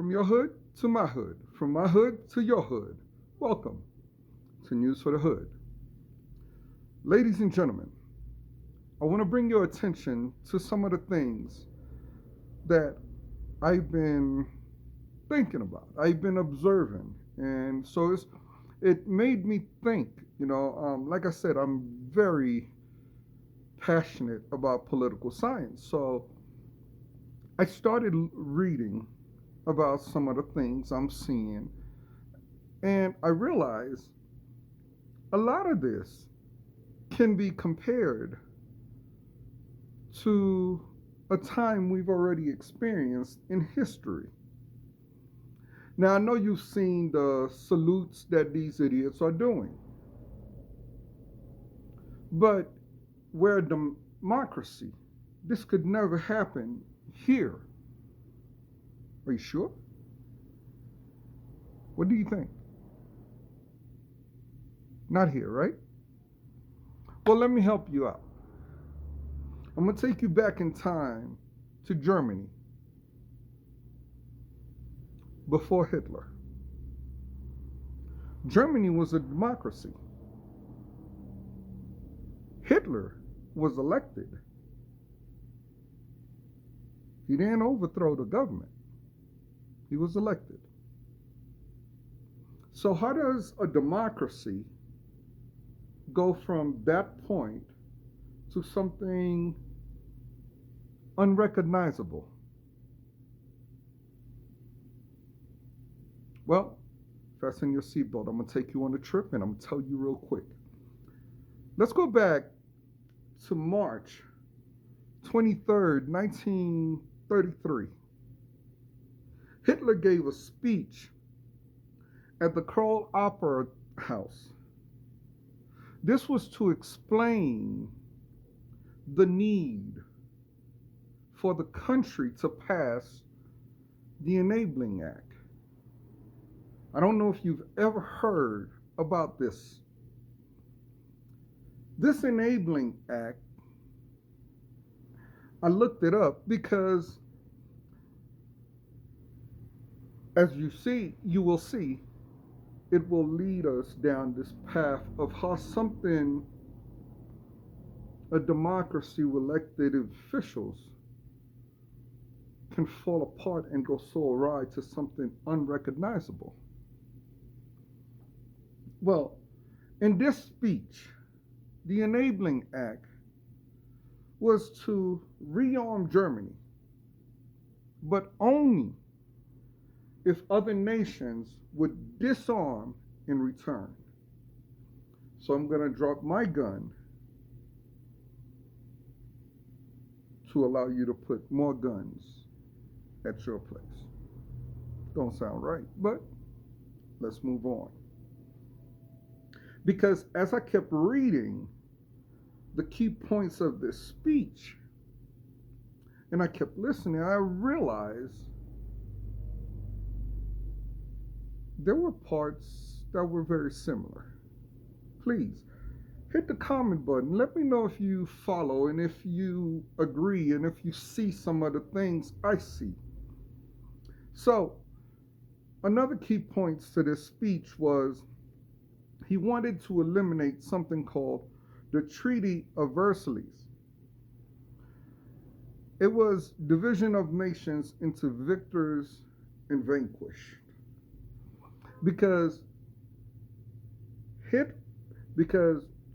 From your hood to my hood, from my hood to your hood. Welcome to News for the Hood. Ladies and gentlemen, I want to bring your attention to some of the things that I've been thinking about, I've been observing. And so it made me think, like I said, I'm very passionate about political science. So I started reading about some of the things I'm seeing, and I realized a lot of this can be compared to a time we've already experienced in history. Now, I know you've seen the salutes that these idiots are doing, but we're a democracy. This could never happen here. Are you sure? What do you think? Not here, right? Well, let me help you out. I'm going to take you back in time to Germany before Hitler. Germany was a democracy. Hitler was elected. He didn't overthrow the government. He was elected. So how does a democracy go from that point to something unrecognizable? Well, fasten your seatbelt. I'm going to take you on a trip, and I'm going to tell you real quick. Let's go back to March 23rd, 1933. Hitler gave a speech at the Kroll Opera House. This was to explain the need for the country to pass the Enabling Act. I don't know if you've ever heard about this. This Enabling Act, I looked it up because as you will see, it will lead us down this path of how a democracy with elected officials can fall apart and go so awry to something unrecognizable. Well, in this speech, the Enabling Act was to rearm Germany, but only if other nations would disarm in return. So I'm going to drop my gun to allow you to put more guns at your place. Don't sound right, but let's move on. Because as I kept reading the key points of this speech, and I kept listening, I realized there were parts that were very similar. Please hit the comment button. Let me know if you follow and if you agree and if you see some of the things I see. So, another key points to this speech was he wanted to eliminate something called the Treaty of Versailles. It was division of nations into victors and vanquished. Because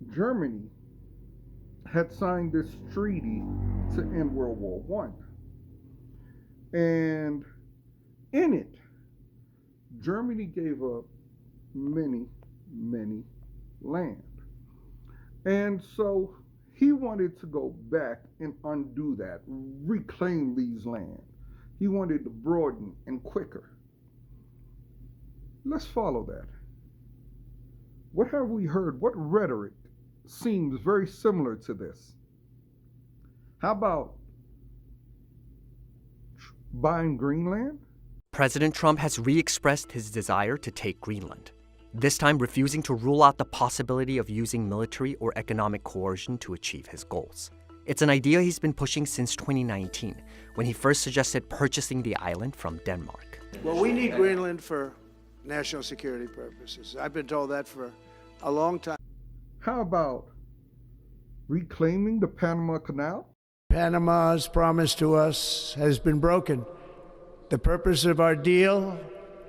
Germany had signed this treaty to end World War I. And in it, Germany gave up many land. And so he wanted to go back and undo that, reclaim these land. He wanted to broaden and quicker. Let's follow that. What have we heard? What rhetoric seems very similar to this? How about buying Greenland? President Trump has re-expressed his desire to take Greenland, this time refusing to rule out the possibility of using military or economic coercion to achieve his goals. It's an idea he's been pushing since 2019, when he first suggested purchasing the island from Denmark. Well, we need Greenland for national security purposes. I've been told that for a long time. How about reclaiming the Panama Canal? Panama's promise to us has been broken. The purpose of our deal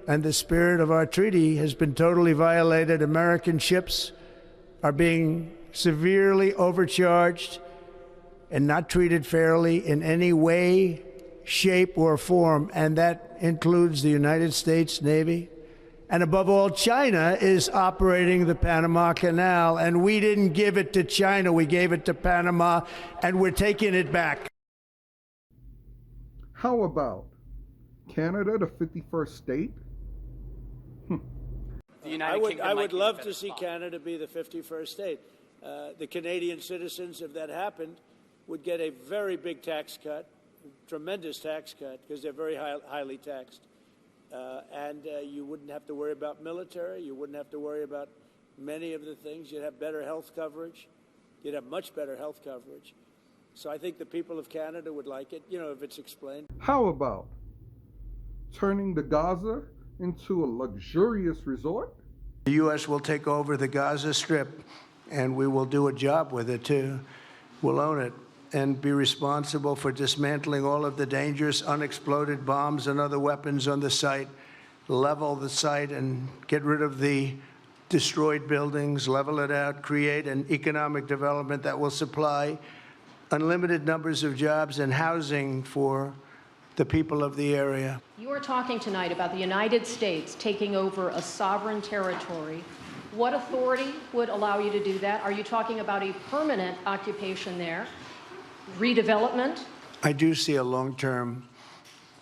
and the spirit of our treaty has been totally violated. American ships are being severely overcharged and not treated fairly in any way, shape, or form, and that includes the United States Navy. And above all, China is operating the Panama Canal, and we didn't give it to China, we gave it to Panama, and we're taking it back. How about Canada, the 51st state? I would love to see Canada be the 51st state. The Canadian citizens, if that happened, would get a very big tax cut, tremendous tax cut, because they're very highly taxed. And you wouldn't have to worry about military. You wouldn't have to worry about many of the things. You'd have better health coverage. You'd have much better health coverage. So I think the people of Canada would like it, if it's explained. How about turning the Gaza into a luxurious resort? The U.S. will take over the Gaza Strip, and we will do a job with it, too. We'll own it and be responsible for dismantling all of the dangerous unexploded bombs and other weapons on the site, level the site and get rid of the destroyed buildings, level it out, create an economic development that will supply unlimited numbers of jobs and housing for the people of the area. You are talking tonight about the United States taking over a sovereign territory. What authority would allow you to do that? Are you talking about a permanent occupation there? Redevelopment? I do see a long-term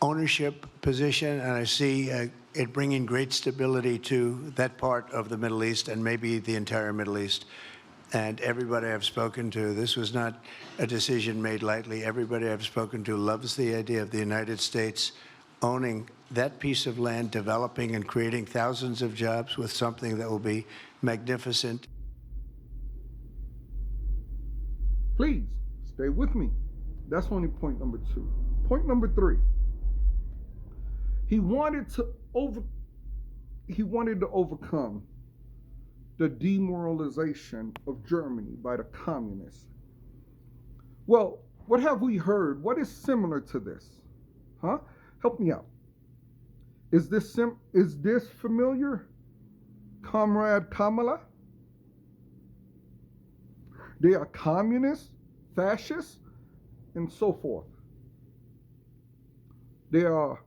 ownership position, and I see it bringing great stability to that part of the Middle East and maybe the entire Middle East. And everybody I've spoken to, this was not a decision made lightly. Everybody I've spoken to loves the idea of the United States owning that piece of land, developing and creating thousands of jobs with something that will be magnificent. Please stay with me. That's only point number 2. Point number 3. He wanted to overcome the demoralization of Germany by the communists. Well, what have we heard? What is similar to this? Huh? Help me out. Is this familiar, Comrade Kamala? They are communists, fascists, and so forth. They are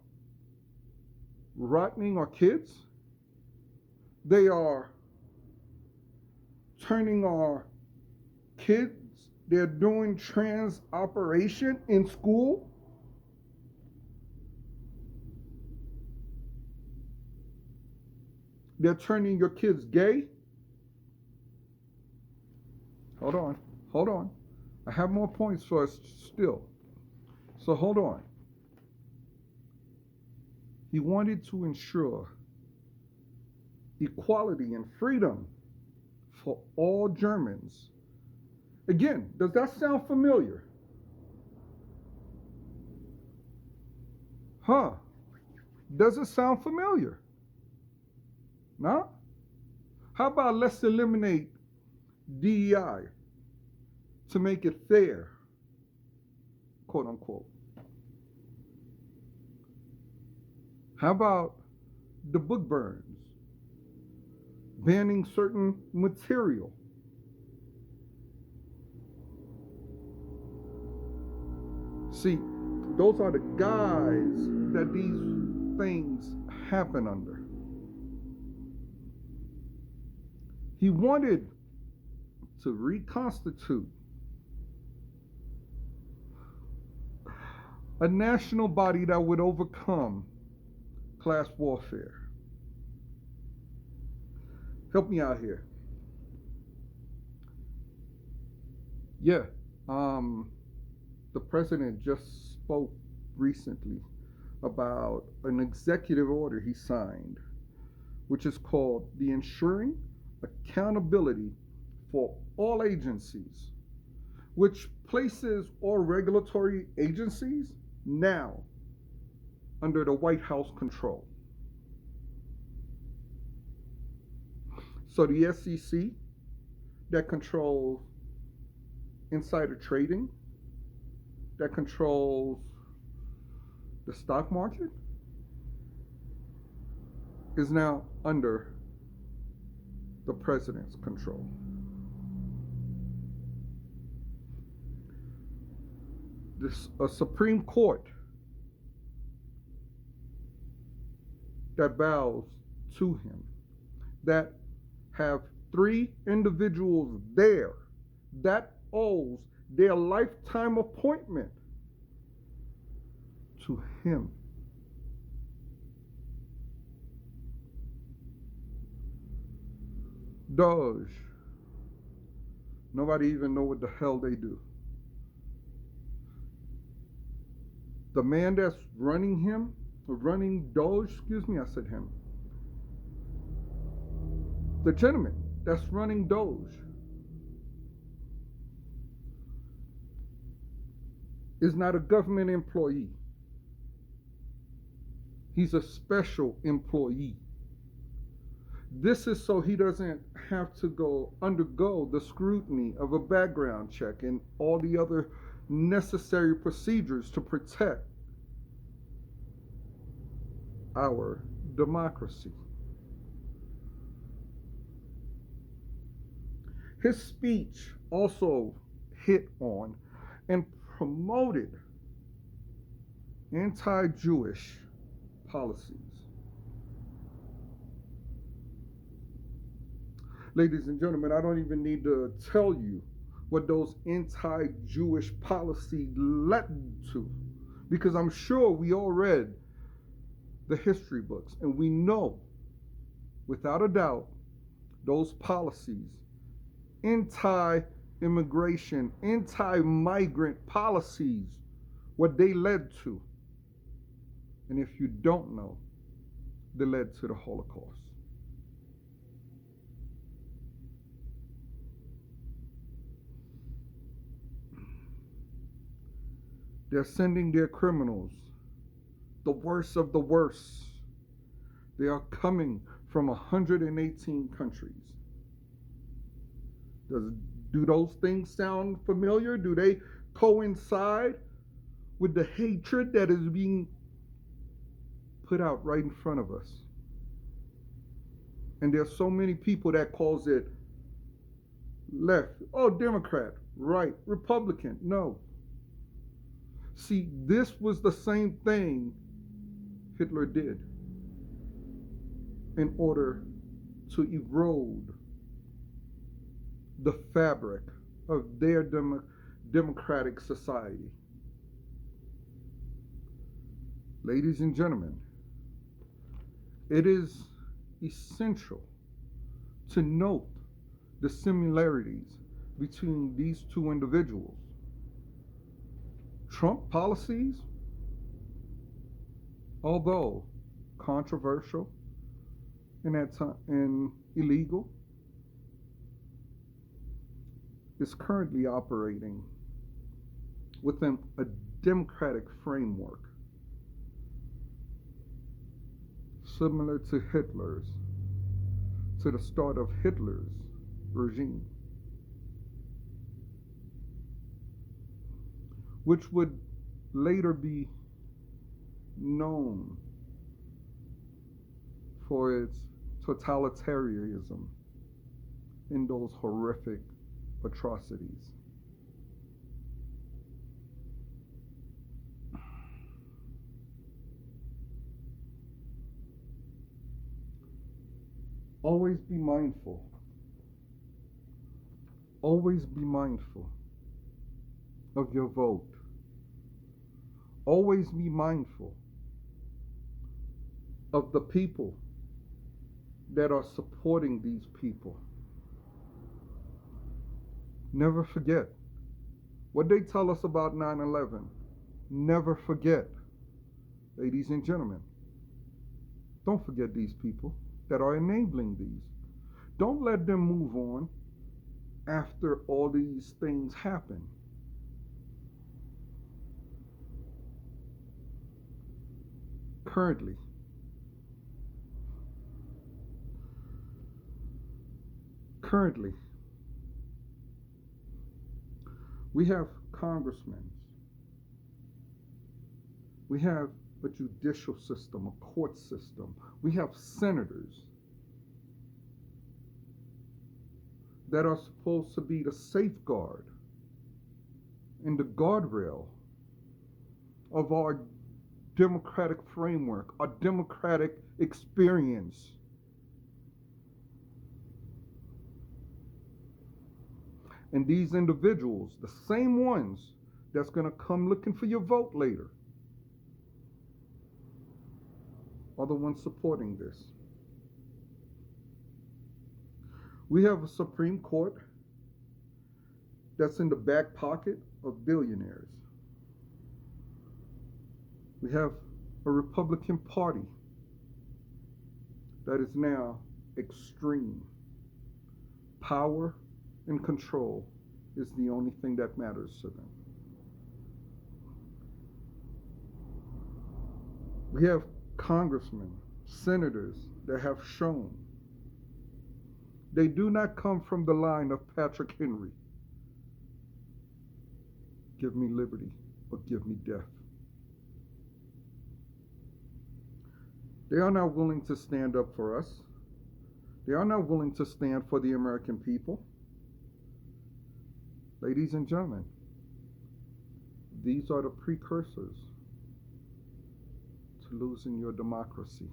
rotting our kids. They are turning our kids. They're doing trans operation in school. They're turning your kids gay. Hold on. I have more points for us still. So hold on. He wanted to ensure equality and freedom for all Germans. Again, does that sound familiar? Huh? Does it sound familiar? No? How about let's eliminate DEI to make it fair, quote unquote? How about the book burns? Banning certain material. See, those are the guys that these things happen under. He wanted to reconstitute a national body that would overcome class warfare. Help me out here. Yeah, the president just spoke recently about an executive order he signed, which is called the Ensuring Accountability for All Agencies, which places all regulatory agencies now under the White House control. So the SEC that controls insider trading, that controls the stock market, is now under the president's control. A Supreme Court that bows to him, that have 3 individuals there that owes their lifetime appointment to him. Doge, nobody even know what the hell they do. The man that's running Doge, I said him. The gentleman that's running Doge is not a government employee. He's a special employee. This is so he doesn't have to undergo the scrutiny of a background check and all the other necessary procedures to protect our democracy. His speech also hit on and promoted anti-Jewish policies. Ladies and gentlemen, I don't even need to tell you what those anti-Jewish policies led to, because I'm sure we all read the history books, and we know, without a doubt, those policies, anti-immigration, anti-migrant policies, what they led to. And if you don't know, they led to the Holocaust. They're sending their criminals, the worst of the worst. They are coming from 118 countries. Do those things sound familiar? Do they coincide with the hatred that is being put out right in front of us? And there's so many people that calls it left. Oh, Democrat, right, Republican. No. See, this was the same thing Hitler did in order to erode the fabric of their democratic society. Ladies and gentlemen, it is essential to note the similarities between these two individuals. Trump policies, although controversial and at times illegal, is currently operating within a democratic framework similar to the start of Hitler's regime, which would later be known for its totalitarianism in those horrific atrocities. Always be mindful. Always be mindful of your vote. Always be mindful of the people that are supporting these people. Never forget what they tell us about 9/11. Never forget, ladies and gentlemen. Don't forget these people that are enabling these. Don't let them move on after all these things happen. Currently, we have congressmen, we have a judicial system, a court system, we have senators that are supposed to be the safeguard and the guardrail of our democratic framework, our democratic experience. And these individuals, the same ones that's going to come looking for your vote later, are the ones supporting this. We have a Supreme Court that's in the back pocket of billionaires. We have a Republican Party that is now extreme. Power and control is the only thing that matters to them. We have congressmen, senators that have shown they do not come from the line of Patrick Henry. Give me liberty or give me death. They are not willing to stand up for us. They are not willing to stand for the American people. Ladies and gentlemen, these are the precursors to losing your democracy.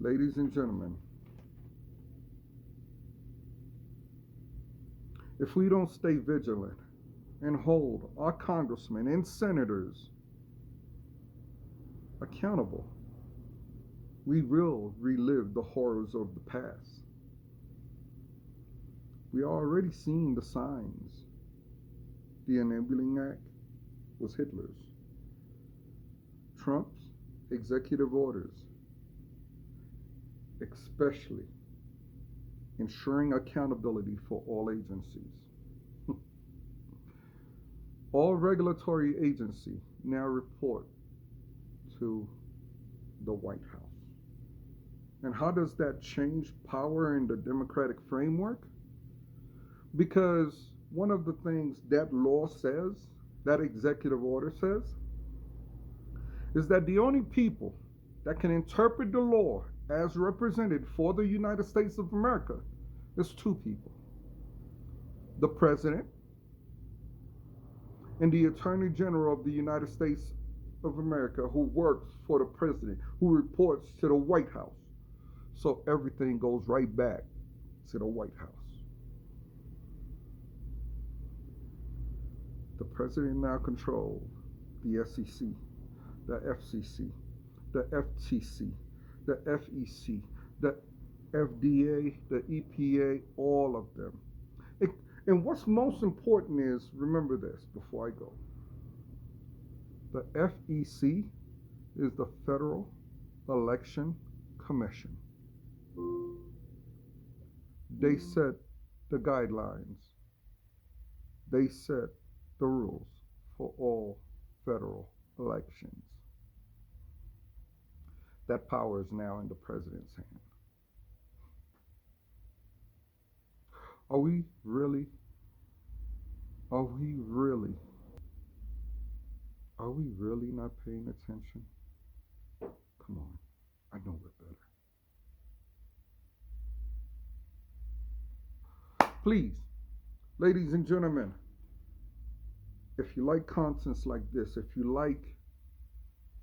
Ladies and gentlemen, if we don't stay vigilant and hold our congressmen and senators accountable, we will relive the horrors of the past. We are already seeing the signs. The Enabling Act was Hitler's. Trump's executive orders, especially ensuring accountability for all agencies. All regulatory agencies now report to the White House. And how does that change power in the democratic framework? Because one of the things that law says, that executive order says, is that the only people that can interpret the law as represented for the United States of America is two people: the President and the Attorney General of the United States of America, who works for the President, who reports to the White House. So everything goes right back to the White House. The President now controls the SEC, the FCC, the FTC, the FEC, the FDA, the EPA, all of them. And what's most important is, remember this before I go, the FEC is the Federal Election Commission. They set the guidelines. They set the rules for all federal elections. That power is now in the President's hand. Are we really not paying attention? Come on, I know we're better. Please, ladies and gentlemen, if you like contents like this, if you like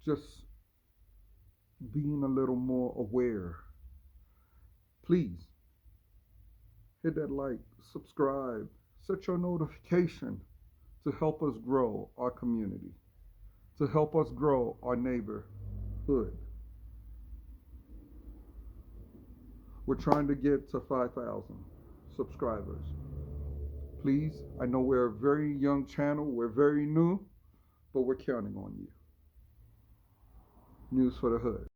just being a little more aware, please hit that like, subscribe, set your notification to help us grow our community, to help us grow our neighborhood. We're trying to get to 5,000 subscribers. Please, I know we're a very young channel, we're very new, but we're counting on you. News for the Hood.